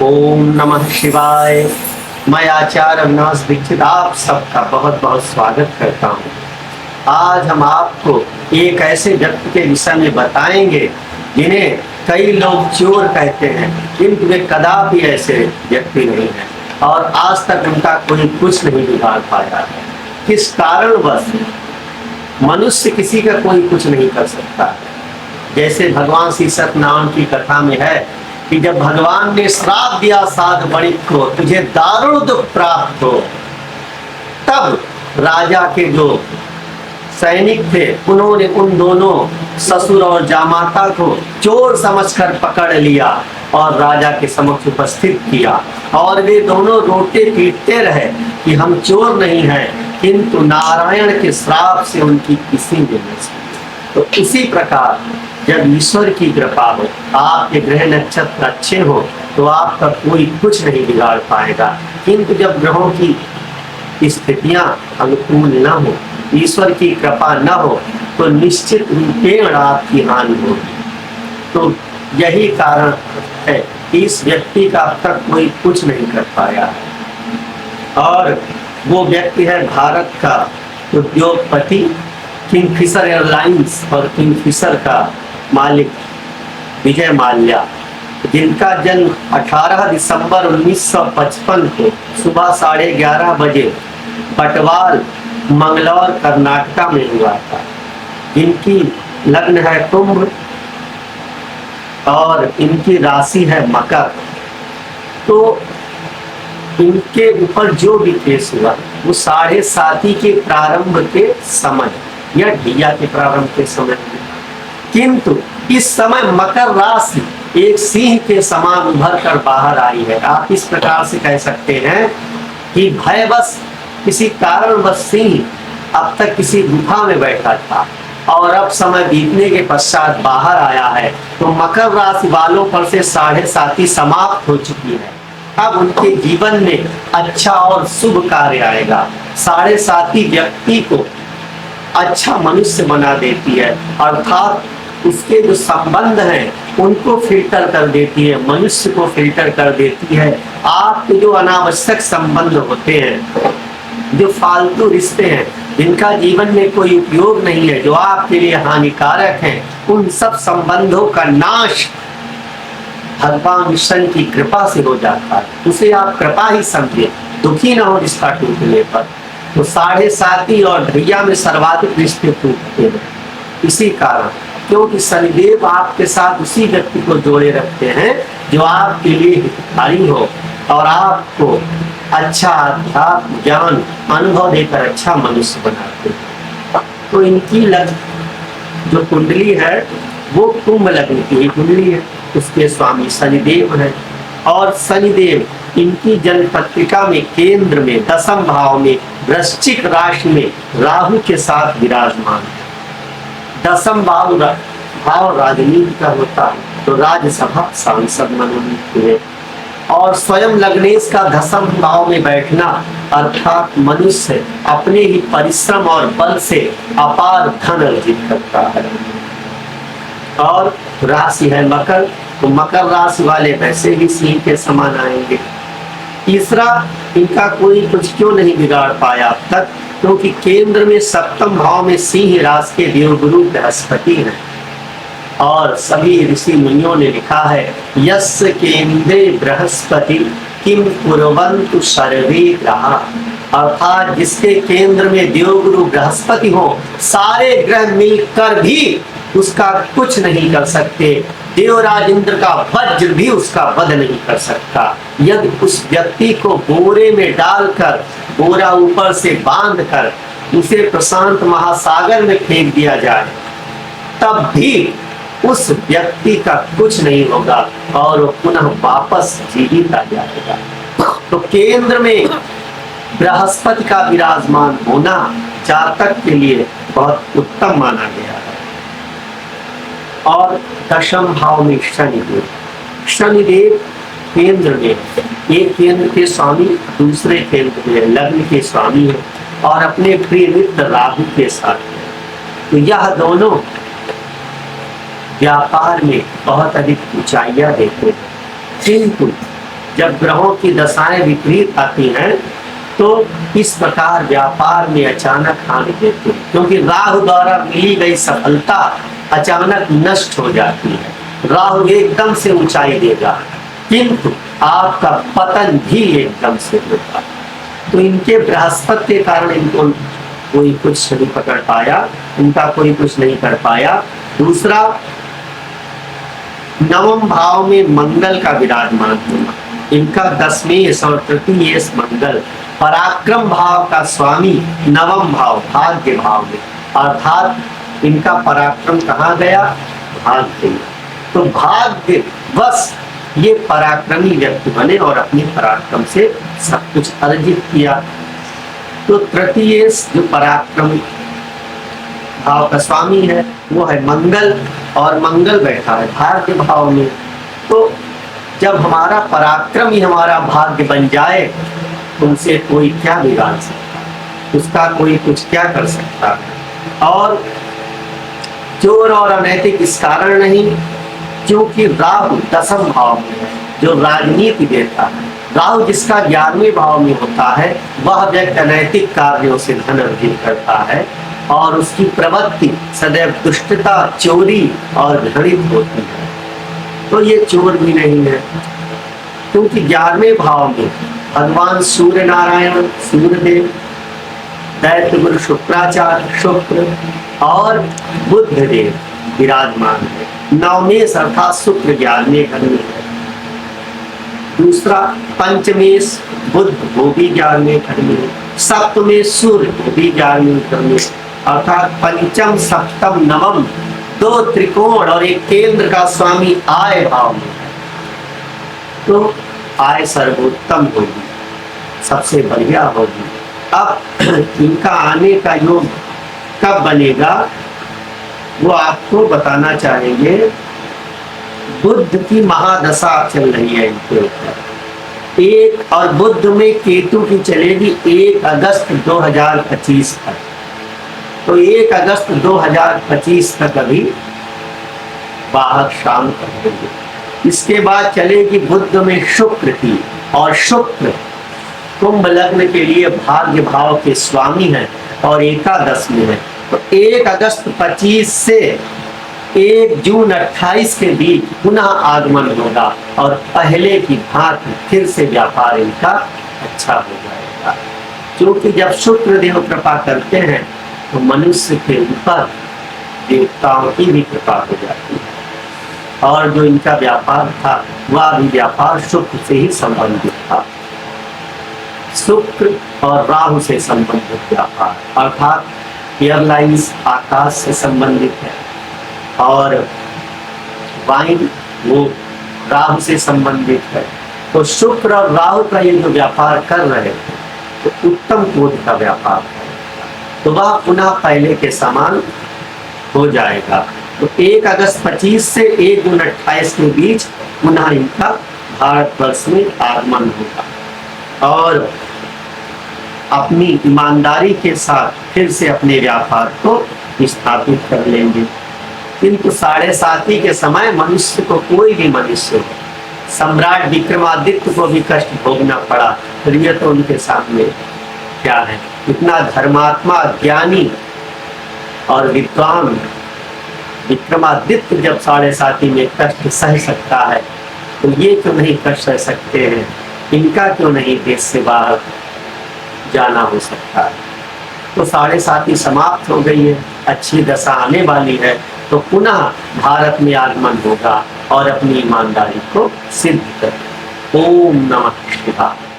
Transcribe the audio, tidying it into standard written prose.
ओम नमः शिवाय। मैं आचार्य अविनाश दीक्षित आप सबका बहुत बहुत स्वागत करता हूँ। आज हम आपको एक ऐसे व्यक्ति के विषय में बताएंगे जिन्हें कई लोग चोर कहते हैं, किंतु वे कदापि ऐसे व्यक्ति नहीं हैं और आज तक उनका कोई कुछ नहीं बिगाड़ पाया। किस कारणवश मनुष्य किसी का कोई कुछ नहीं कर सकता। जैसे भगवान श्री सत्यनारायण की कथा में है कि जब भगवान ने श्राप दिया साध बणिक को, तुझे दारुण दुख प्राप्त हो, तब राजा के जो सैनिक थे उन्होंने उन दोनों ससुर और जामाता को चोर समझकर पकड़ लिया और राजा के समक्ष उपस्थित किया और वे दोनों रोते पीटते रहे कि हम चोर नहीं हैं, किंतु नारायण के श्राप से उनकी किसी ने नहीं। तो इसी प्रकार जब ईश्वर की कृपा हो, आपके ग्रह नक्षत्र अच्छे हो तो आपका कोई कुछ नहीं बिगाड़ पाएगा, किंतु जब ग्रहों की स्थितियां अनुकूल न हो, ईश्वर की कृपा न हो तो निश्चित रूपेण आपकी हानि होगी। तो यही कारण है कि इस व्यक्ति का अब तक कोई कुछ नहीं कर पाया और वो व्यक्ति है भारत का उद्योगपति, किंगफिशर एयरलाइंस और किंगफिशर का मालिक विजय माल्या, जिनका जन्म 18 दिसंबर 1955 को सुबह 11:30 बजे बटवाल मंगलौर कर्नाटक में हुआ था। इनकी लग्न है कुंभ और इनकी राशि है मकर। तो इनके ऊपर जो भी केस हुआ वो 7:30 के प्रारंभ के समय या ढिया के प्रारंभ के समय, किंतु इस समय मकर राशि एक सिंह के समान उभर कर बाहर आई है। आप इस प्रकार से कह सकते हैं कि भयवश किसी कारणवश सिंह अब तक किसी गुफा में बैठा था और अब समय बीतने के पश्चात बाहर आया है, तो मकर राशि वालों पर से 7:30 समाप्त हो चुकी है। अब उनके जीवन में अच्छा और शुभ कार्य आएगा। 7:30 व्यक्ति को अच्छा मनुष्य बना देती है, अर्थात उसके जो संबंध हैं उनको फिल्टर कर देती है, मनुष्य को फिल्टर कर देती है। आपके जो अनावश्यक संबंध होते हैं, जो फालतू रिश्ते हैं, जिनका जीवन में कोई उपयोग नहीं है, जो आपके लिए हानिकारक हैं, उन सब संबंधों का नाश भगवान विष्णु की कृपा से हो जाता है। उसे आप कृपा ही समझिए, दुखी ना हो रिश्ता टूटने पर। तो 7:30 और ढैया में सर्वाधिक रिश्ते टूटते हैं। इसी कारण, क्योंकि शनिदेव आपके साथ उसी व्यक्ति को जोड़े रखते हैं जो आपके लिए हितकारी हो और आपको अच्छा ज्ञान अनुभव देकर अच्छा मनुष्य बनाते हैं। तो इनकी लग्न जो कुंडली है वो कुंभ लग्न की कुंडली है, उसके स्वामी शनिदेव है और शनिदेव इनकी जन्म पत्रिका में केंद्र में 10वें भाव में वृश्चिक राशि में राहु के साथ विराजमान है। 10वां भाव राजनीति का होता है, तो राज्यसभा सांसद मनोनीत हुए और स्वयं लग्नेश का 10वें भाव में बैठना अर्थात मनुष्य अपने ही परिश्रम और बल से अपार धन अर्जित करता है। और राशि है मकर, तो मकर राशि वाले वैसे भी सिंह के समान आएंगे। तीसरा, इनका कोई कुछ क्यों नहीं बिगाड़ पाया अब तक, क्योंकि केंद्र में 7वें भाव में सिंह राशि के देवगुरु बृहस्पति हैं और सभी ऋषि मुनियों ने लिखा है यस्य केंद्रे बृहस्पति किम कुर्वन्तु सर्वे ग्रहा, अर्थात जिसके केंद्र में देवगुरु बृहस्पति हो, सारे ग्रह मिलकर भी उसका कुछ नहीं कर सकते। देवराज इंद्र का वज्र भी उसका वध नहीं कर सकता। यदि उस व्यक्ति को बोरे में डालकर, बोरा ऊपर से बांधकर उसे प्रशांत महासागर में फेंक दिया जाए, तब भी उस व्यक्ति का कुछ नहीं होगा और वो पुनः वापस जीवित आ जाएगा। तो केंद्र में बृहस्पति का विराजमान होना जातक के लिए बहुत उत्तम माना गया है। और 10वें भाव में शनिदेव, शनिदेव केंद्र में, एक केंद्र के स्वामी दूसरे केंद्र में लग्न के स्वामी है और अपने प्रिय मित्र राहु के साथ है। तो यह दोनों व्यापार में बहुत अधिक ऊंचाइयां देते हैं, किंतु जब ग्रहों की दशाएं विपरीत आती हैं तो इस प्रकार व्यापार में अचानक हानि देते हैं, क्योंकि राहु द्वारा मिली गई सफलता अचानक नष्ट हो जाती है। राहु एकदम से ऊंचाई देगा किंतु आपका पतन भी एकदम से होगा। तो इनके बृहस्पति के कारण इनको कोई कुछ नहीं पकड़ पाया, इनका कोई कुछ नहीं कर पाया। दूसरा, नवम भाव में मंगल का विराजमान होना, इनका 10वें और तृतीय मंगल पराक्रम भाव का स्वामी नवम भाव भाग्य भाव में, अर्थात इनका पराक्रम कहाँ गया, भाग्य में। तो भाग्य बस ये पराक्रमी व्यक्ति बने और अपने पराक्रम से सब कुछ अर्जित किया। तो तृतीय जो पराक्रम भाव का स्वामी है वो है मंगल, और मंगल बैठा है भाग्य भाव में। तो जब हमारा पराक्रम ही हमारा भाग्य बन जाए, उनसे कोई क्या बिगाड़ सकता, उसका कोई कुछ क्या कर सकता है। और चोर और अनैतिक इस कारण नहीं क्योंकि राहु 10वें भाव में है जो राजनीति देता है। राहु जिसका 11वें भाव में होता है वह व्यक्ति अनैतिक कार्यों से धन अर्जित करता है और उसकी प्रवृत्ति सदैव दुष्टता, चोरी और घृणित होती है। तो ये चोर भी नहीं है क्योंकि 11वें भाव में भगवान सूर्य नारायण, सूर्यदेव, दैत्य गुरु शुक्राचार्य, शुक्र और बुध देव विराजमान है। 9वें अर्थात शुक्र 11वें घर में है। दूसरा, पंचमेश बुध वो भी 11वें घर में, 7वें सूर्य वो भी 11वें घर में, अर्थात पंचम, सप्तम, नवम 2 त्रिकोण और एक केंद्र का स्वामी आय भाव में है। तो आय सर्वोत्तम होगी, सबसे बढ़िया होगी। अब इनका आने का योग कब बनेगा वो आपको बताना चाहेंगे। बुध की महादशा चल रही है इनके ऊपर, एक और बुध में केतु की चलेगी 1 अगस्त 2025 तक। तो 1 अगस्त 2025 तक अभी बाहर शाम कर देंगे। इसके बाद चलेगी बुध में शुक्र की, और शुक्र कुंभ लग्न के लिए भाग्य भाव के स्वामी है और एकादश में है। तो 1 अगस्त 25 से 1 जून 28 के बीच पुनः आगमन होगा और पहले की भांति फिर से व्यापार इनका अच्छा हो जाएगा। क्योंकि जब शुक्र देव कृपा करते हैं तो मनुष्य के ऊपर देवताओं की भी कृपा हो जाती है। और जो इनका व्यापार था वह भी व्यापार शुक्र से ही संबंधित था, शुक्र और राहु से संबंधित व्यापार, अर्थात एयरलाइंस आकाश से संबंधित है और वाइन वो राहु से संबंधित है। तो शुक्र और राहु का ये जो व्यापार कर रहे थे तो उत्तम कोटि का व्यापार है, तो वह पुनः पहले के समान हो जाएगा। तो 1 अगस्त 25 से 1 जून 28 के बीच पुनः इनका भारतवर्ष में आगमन होगा और अपनी ईमानदारी के साथ फिर से अपने व्यापार को स्थापित कर लेंगे। किंतु 7.5 के समय मनुष्य को, कोई भी मनुष्य, सम्राट विक्रमादित्य को भी कष्ट भोगना पड़ा, फिर ये तो उनके सामने क्या है। इतना धर्मात्मा, ज्ञानी और विद्वान विक्रमादित्य जब 7.5 में कष्ट सह सकता है तो ये क्यों नहीं कष्ट सह सकते हैं, इनका क्यों नहीं देश से बाहर जाना हो सकता है। तो 7.5 समाप्त हो गई है, अच्छी दशा आने वाली है, तो पुनः भारत में आगमन होगा और अपनी ईमानदारी को सिद्ध कर। ओम नमः शिवाय।